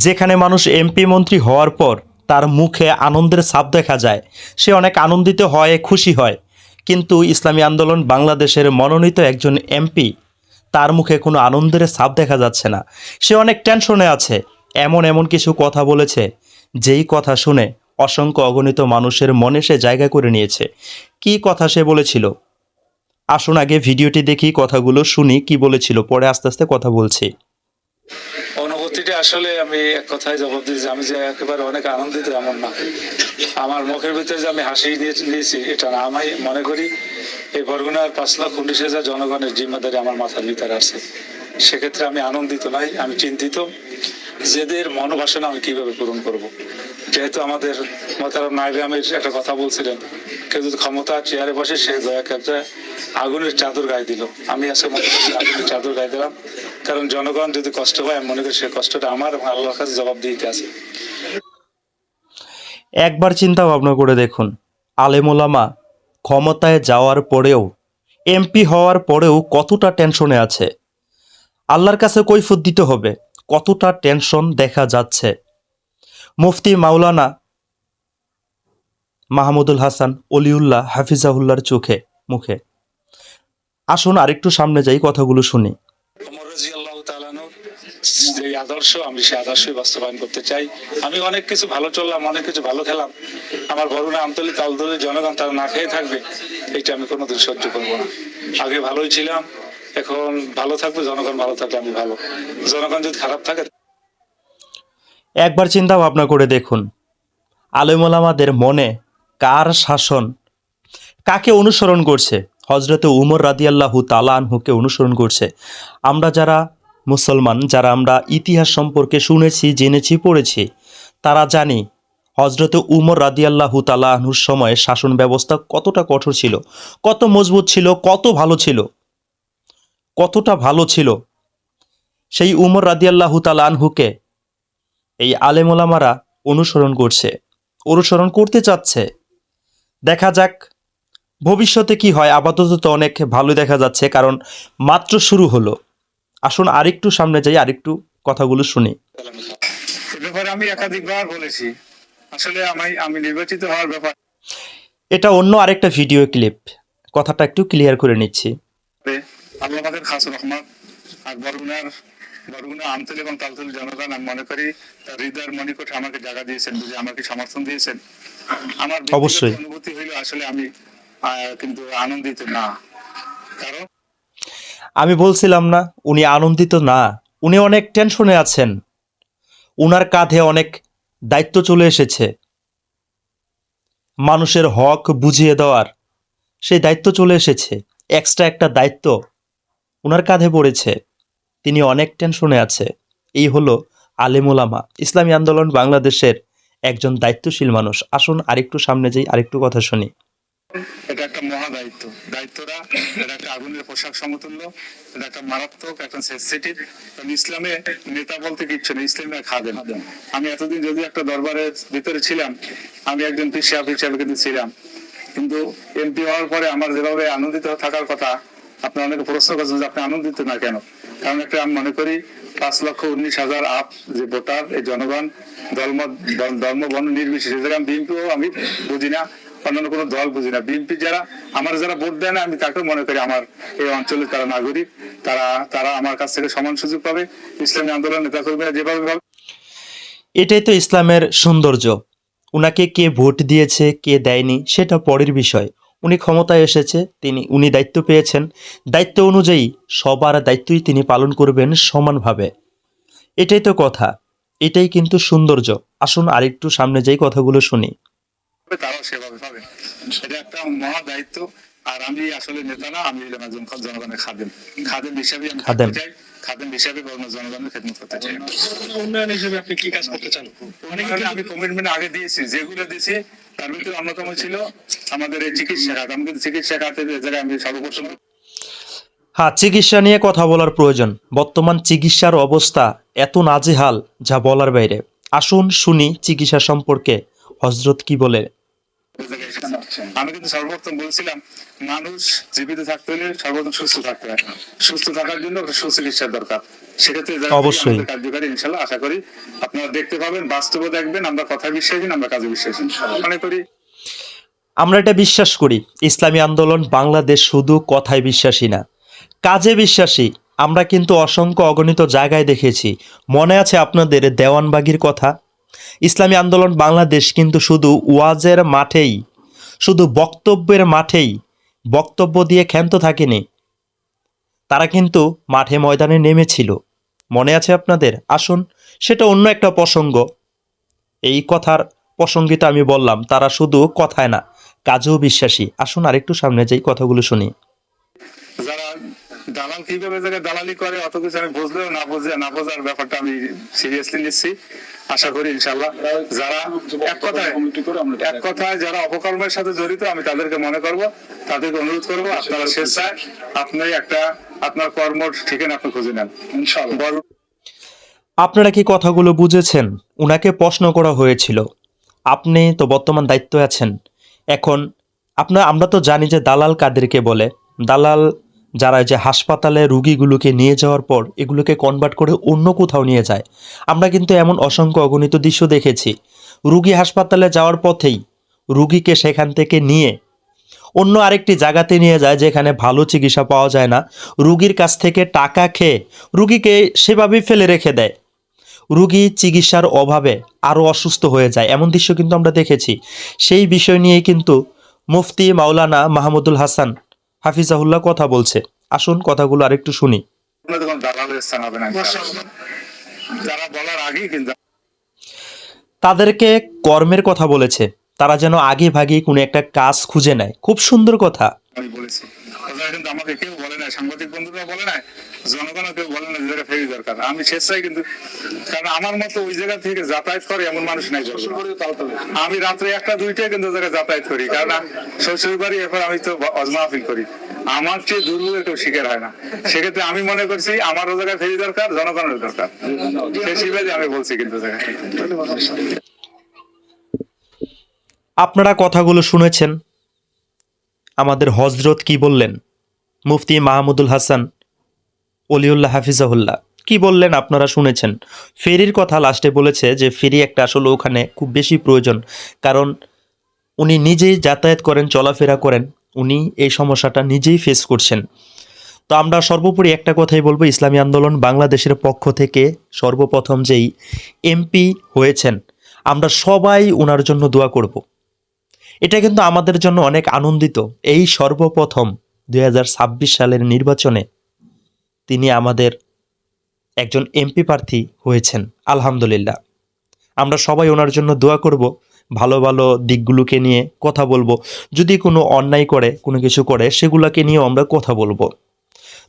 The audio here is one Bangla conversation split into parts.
যেখানে মানুষ এমপি মন্ত্রী হওয়ার পর তার মুখে আনন্দের ছাপ দেখা যায়, সে অনেক আনন্দিত হয়, খুশি হয়। কিন্তু ইসলামী আন্দোলন বাংলাদেশের মনোনীত একজন এমপি, তার মুখে কোনো আনন্দের ছাপ দেখা যাচ্ছে না। সে অনেক টেনশনে আছে। এমন এমন কিছু কথা বলেছে, যেই কথা শুনে অসংখ্য অগণিত মানুষের মনে সে জায়গা করে নিয়েছে। কি কথা সে বলেছিল, আসুন আগে ভিডিওটি দেখি, কথাগুলো শুনি কি বলেছিল, পরে আস্তে আস্তে কথা বলছি। অনুভূতিটা আসলে আমি এক কথায় জবাব দিয়েছি, আমি যে একেবারে অনেক আনন্দিত এমন না। আমার মুখের ভিতরে যে আমি হাসি দিয়েছি এটা না, আমি মনে করি এই বরগুনার 5,19,000 জনগণের জিম্মাদারি আমার মাথার ভিতরে আছে। সেক্ষেত্রে আমি আনন্দিত নই, আমি চিন্তিত। যেদের মনোবাসনা আমি কিভাবে পূরণ করব। যেহেতু আমাদের মোহতারাম নায়েবে আমির একটা কথা বলছিলেন, কেউ যদি ক্ষমতা চেয়ারে বসে সে দয়া একটা আগুনের চাদর গায়ে দিল। আমি আজকে মনে করি আগুনের চাদর গায়ে দিলাম, কারণ জনগণ যদি কষ্ট পায় আমি মনে করি সে কষ্টটা আমার এবং আল্লাহর কাছে জবাব দিতে আছে। একবার চিন্তা ভাবনা করে দেখুন, আলেমোলামা ক্ষমতায় যাওয়ার পরেও, এমপি হওয়ার পরেও কতটা টেনশনে আছে। আল্লাহর কাছে কৈফিয়ত দিতে হবে, কতটা টেনশন দেখা যাচ্ছে। মুফতি মাওলানা মাহমুদুল হাসান অলিউল্লাহ হাফিজাহুল্লাহর চোখে মুখে। আসুন আরেকটু সামনে যাই, কথাগুলো শুনি। ওমর রাদিয়াল্লাহু তাআলা আনহুর যে আদর্শ, আমি সেই আদর্শই বাস্তবায়ন করতে চাই। আমি অনেক কিছু ভালো চললাম, অনেক কিছু ভালো খেলাম, আমার বরুণা আমতলী তালতলী জনগণ তারা না খেয়ে থাকবে, এটা আমি কোনোদিন সহ্য করবো না। আগে ভালোই ছিলাম, এখন ভালো থাকবে, জনগণ ভালো থাকলে আমি ভালো। জনগণ যদি খারাপ থাকে, একবার চিন্তা ভাবনা করে দেখুন, আলেমোলামাদের মনে কার শাসন, কাকে অনুসরণ করছে? হজরতে উমর রাদিয়াল্লাহু তাআলা আনহুকে অনুসরণ করছে। আমরা যারা মুসলমান, যারা আমরা ইতিহাস সম্পর্কে শুনেছি, জেনেছি, পড়েছি, তারা জানি হজরতে উমর রাদিয়াল্লাহু তাআলা আনহুর সময়ে শাসন ব্যবস্থা কতটা কঠোর ছিল, কত মজবুত ছিল, কত ভালো ছিল, কতটা ভালো ছিল। সেই উমর রাদিয়াল্লাহু তাআলা আনহুকে এই আলেমোলামারা অনুসরণ করছে, অনুসরণ করতে চাচ্ছে। দেখা যাক ভবিষ্যতে কি হয়। আপাতত তো অনেক ভালো দেখা যাচ্ছে, কারণ মাত্র শুরু হলো। আসুন আরেকটু সামনে যাই, আরেকটু কথাগুলো শুনি। এ ব্যাপারে আমি একাধিকবার বলেছি। আসলে আমি নির্বাচিত হওয়ার ব্যাপারে এটা অন্য আরেকটা ভিডিও ক্লিপ, কথাটা একটু ক্লিয়ার করে নিচ্ছি। আল্লাহ পাকের খাস রহমত, আর বরগুনা আমতলী এবং তালতলী জনগণ আমি মনে করি তার হৃদয়ের মণিকোঠে আমাকে জায়গা দিয়েছেন, বুঝে আমাকে সমর্থন দিয়েছেন। আমার ব্যক্তিগত অবশ্যই অনুভূতি হইলো আসলে আমি কিন্তু আনন্দিত না, কারণ আমি বলছিলাম না উনি আনন্দিত না, উনি অনেক টেনশনে আছেন। উনার কাঁধে অনেক দায়িত্ব চলে এসেছে, মানুষের হক বুঝিয়ে দেওয়ার সেই দায়িত্ব চলে এসেছে। এক্সট্রা একটা দায়িত্ব উনার কাঁধে পড়েছে, তিনি অনেক টেনশনে আছে। এই হলো আলেমুলামা, ইসলামী আন্দোলন বাংলাদেশের একজন দায়িত্বশীল মানুষ। আসুন আরেকটু সামনে যাই, আরেকটু কথা শুনি। এটা একটা মহা দায়িত্ব। দায়িত্বটা এটা একটা আগুনের পোশাক সমতুল্য, এটা একটা মারাত্মক, একটা সেনসিটিভ। কারণ ইসলামে নেতা বলতে কিচ্ছু নেই, ইসলামে খাদেম। আমি এতদিন যদি একটা দরবারের ভিতরে ছিলাম, আমি একজন পীর সাহেব হিসাবে কিন্তু ছিলাম, কিন্তু এমপি হওয়ার পরে আমার যেভাবে আনন্দিত থাকার কথা, আপনার অনেকে প্রশ্ন করছেন যে আপনি আনন্দিত না কেন। কারণ একটা আমি মনে করি 5,19,000 আপ যে ভোটার, এই জনগণ ধর্ম বর্ণ নির্বিশেষে, আমি বিএনপিও আমি বুঝি না, অন্যান্য কোনো দল বুঝি না, বিএনপি যারা ভোট দেয় না, আমি তাকেও মনে করি আমার এই অঞ্চলের তারা নাগরিক, তারা আমার কাছ থেকে সমান সুযোগ পাবে। ইসলামী আন্দোলন নেতা কর্মীরা যেভাবে পাবে, এটাই তো ইসলামের সৌন্দর্য। উনাকে কে ভোট দিয়েছে, কে দেয়নি, সেটা পরের বিষয়। উনি ক্ষমতায় এসেছে, উনি দায়িত্ব পেয়েছেন, দায়িত্ব অনুযায়ী সবার দায়িত্বই তিনি পালন করবেন সমানভাবে। এটাই তো কথা, এটাই কিন্তু সৌন্দর্য। আসুন আরেকটু সামনে যাই, কথাগুলো শুনি। তারাও সেভাবে পাবে। এটা একটা মহা দায়িত্ব। আর আমি আসলে নেতা না, আমি হলাম একজন জনগণের খাদেম। খাদেম হিসাবে আমি থাকতে খাদেম। চাই, খাদেম হিসাবে জনগণের খেদমত করতে চাই। উন্নয়ন হিসেবে আপনি কি কাজ করতে চান? আমি কমিটমেন্ট আগে দিয়েছি, যেগুলো দিয়েছি তার ভিতরে অন্যতম ছিল আমাদের এই চিকিৎসা খাত। আমি কিন্তু চিকিৎসা খাতের জায়গায় আমি সর্বপ্রথম হ্যাঁ, চিকিৎসা নিয়ে কথা বলার প্রয়োজন। বর্তমান চিকিৎসার অবস্থা এত নাজেহাল, যা বলার বাইরে। আসুন শুনি চিকিৎসা সম্পর্কে হজরত কি বলে। আমি কিন্তু সর্বপ্রথম বলছিলাম মানুষ জীবিত থাকতে হলে সর্বপ্রথম সুস্থ থাকতে হয়, সুস্থ থাকার জন্য একটা সুচিকিৎসার দরকার। সেক্ষেত্রে অবশ্যই। আমাদের কার্যকারী ইনশাল্লাহ আশা করি আপনারা দেখতে পাবেন, বাস্তবে দেখবেন। আমরা কথায় বিশ্বাসী না, আমরা কাজে বিশ্বাসী মনে করি। আমরা এটা বিশ্বাস করি, ইসলামী আন্দোলন বাংলাদেশ শুধু কথায় বিশ্বাসী না, কাজে বিশ্বাসী। আমরা কিন্তু অসংখ্য অগণিত জায়গায় দেখেছি। মনে আছে আপনাদের দেওয়ানবাগির কথা? ইসলামী আন্দোলন বাংলাদেশ কিন্তু শুধু ওয়াজের মাঠেই, শুধু বক্তব্যের মাঠেই বক্তব্য দিয়ে ক্ষান্ত থাকেনি, তারা কিন্তু মাঠে ময়দানে নেমেছিল। মনে আছে আপনাদের? আসুন, সেটা অন্য একটা প্রসঙ্গ। এই কথার প্রসঙ্গিত আমি বললাম, তারা শুধু কথায় না, কাজেও বিশ্বাসী। আসুন আরেকটু সামনে যাই, কথাগুলো শুনি। যারা দালাল কিভাবে জায়গায় দালালি করে অত কিছু আমি বুঝলেও না বোঝার ব্যাপারটা আমি সিরিয়াসলি নিচ্ছি। আশা করি ইনশাল্লাহ যারা এক কথায় যারা অপকর্মের সাথে জড়িত, আমি তাদেরকে মনে করব, তাদেরকে অনুরোধ করব, আপনারা স্বেচ্ছায় আপনি একটা আপনার কর্ম ঠিকানা আপনি খুঁজে নেন ইনশাল্লাহ। আপনারা কি কথাগুলো বুঝেছেন? উনাকে প্রশ্ন করা হয়েছিল, আপনি তো বর্তমান দায়িত্বে আছেন, এখন আমরা তো জানি যে দালাল কাদেরকে বলে। দালাল যারা যে হাসপাতালে রুগীগুলোকে নিয়ে যাওয়ার পর এগুলোকে কনভার্ট করে অন্য কোথাও নিয়ে যায়। আমরা কিন্তু এমন অসংখ্য অগণিত দৃশ্য দেখেছি। রুগী হাসপাতালে যাওয়ার পথেই রুগীকে সেখান থেকে নিয়ে অন্য আরেকটি জায়গাতে নিয়ে যায় যেখানে ভালো চিকিৎসা পাওয়া যায় না। রুগীর কাছ থেকে টাকা খেয়ে রুগীকে সেভাবেই ফেলে রেখে দেয়। রুগী চিকিৎসার অভাবে আরও অসুস্থ হয়ে যায়, এমন দৃশ্য কিন্তু আমরা দেখেছি। সেই বিষয় নিয়েই কিন্তু মুফতি মাওলানা মাহমুদুল হাসান হাফিজাহুল্লাহ কথা বলছে। আসুন কথাগুলো আরেকটু শুনি। দালালের স্থান হবে না যারা বলার আগেই কিন্তু তাদেরকে কর্মের কথা বলেছে, তারা যেন আগে ভাগে কোনো একটা কাজ খুঁজে নেয়। খুব সুন্দর কথা। আমি বলেছি, কিন্তু আমাকে কেউ বলে না, সাংবাদিক বন্ধুরা বলে না, জনগণও কেউ বলে না যে জায়গা ফেরি দরকার। আমি স্বেচ্ছায় কিন্তু, কারণ আমার মতো ওই জায়গা থেকে যাতায়াত করে এমন মানুষ নাই। আমি রাত্রে 1টা 2টায় কিন্তু জায়গায় যাতায়াত করি, কারণ শ্বশুর বাড়ি, এরপর আমি তো অজমাহফিল করি। আমার চেয়ে দুর্ভোগের কেউ শিকার হয় না। সেক্ষেত্রে আমি মনে করছি আমার ও জায়গায় ফেরি দরকার, জনগণের দরকার। সেই আমি বলছি কিন্তু জায়গায়। আপনারা কথাগুলো শুনেছেন, আমাদের হজরত কি বললেন, মুফতি মাহমুদুল হাসান অলিউল্লাহ হাফিজাহুল্লাহ কি বললেন আপনারা শুনেছেন। ফেরির কথা লাস্টে বলেছে যে ফেরি একটা আসলে ওখানে খুব বেশি প্রয়োজন, কারণ উনি নিজেই যাতায়াত করেন, চলাফেরা করেন, উনি এই সমস্যাটা নিজেই ফেস করছেন। তো আমরা সর্বোপরি একটা কথাই বলবো, ইসলামী আন্দোলন বাংলাদেশের পক্ষ থেকে সর্বপ্রথম যেই এমপি হয়েছেন, আমরা সবাই ওনার জন্য দোয়া করব। এটা কিন্তু আমাদের জন্য অনেক আনন্দিত। এই সর্বপ্রথম 2026 সালের নির্বাচনে তিনি আমাদের একজন এমপি প্রার্থী হয়েছেন। আলহামদুলিল্লাহ, আমরা সবাই ওনার জন্য দোয়া করব, ভালো ভালো দিকগুলোকে নিয়ে কথা বলবো। যদি কোনো অন্যায় করে, কোনো কিছু করে, সেগুলোকে নিয়েও আমরা কথা বলবো।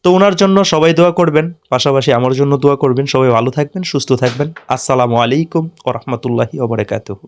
তো ওনার জন্য সবাই দোয়া করবেন, পাশাপাশি আমার জন্য দোয়া করবেন। সবাই ভালো থাকবেন, সুস্থ থাকবেন। আসসালামু আলাইকুম ওয়া রাহমাতুল্লাহি ওয়া বারাকাতুহু।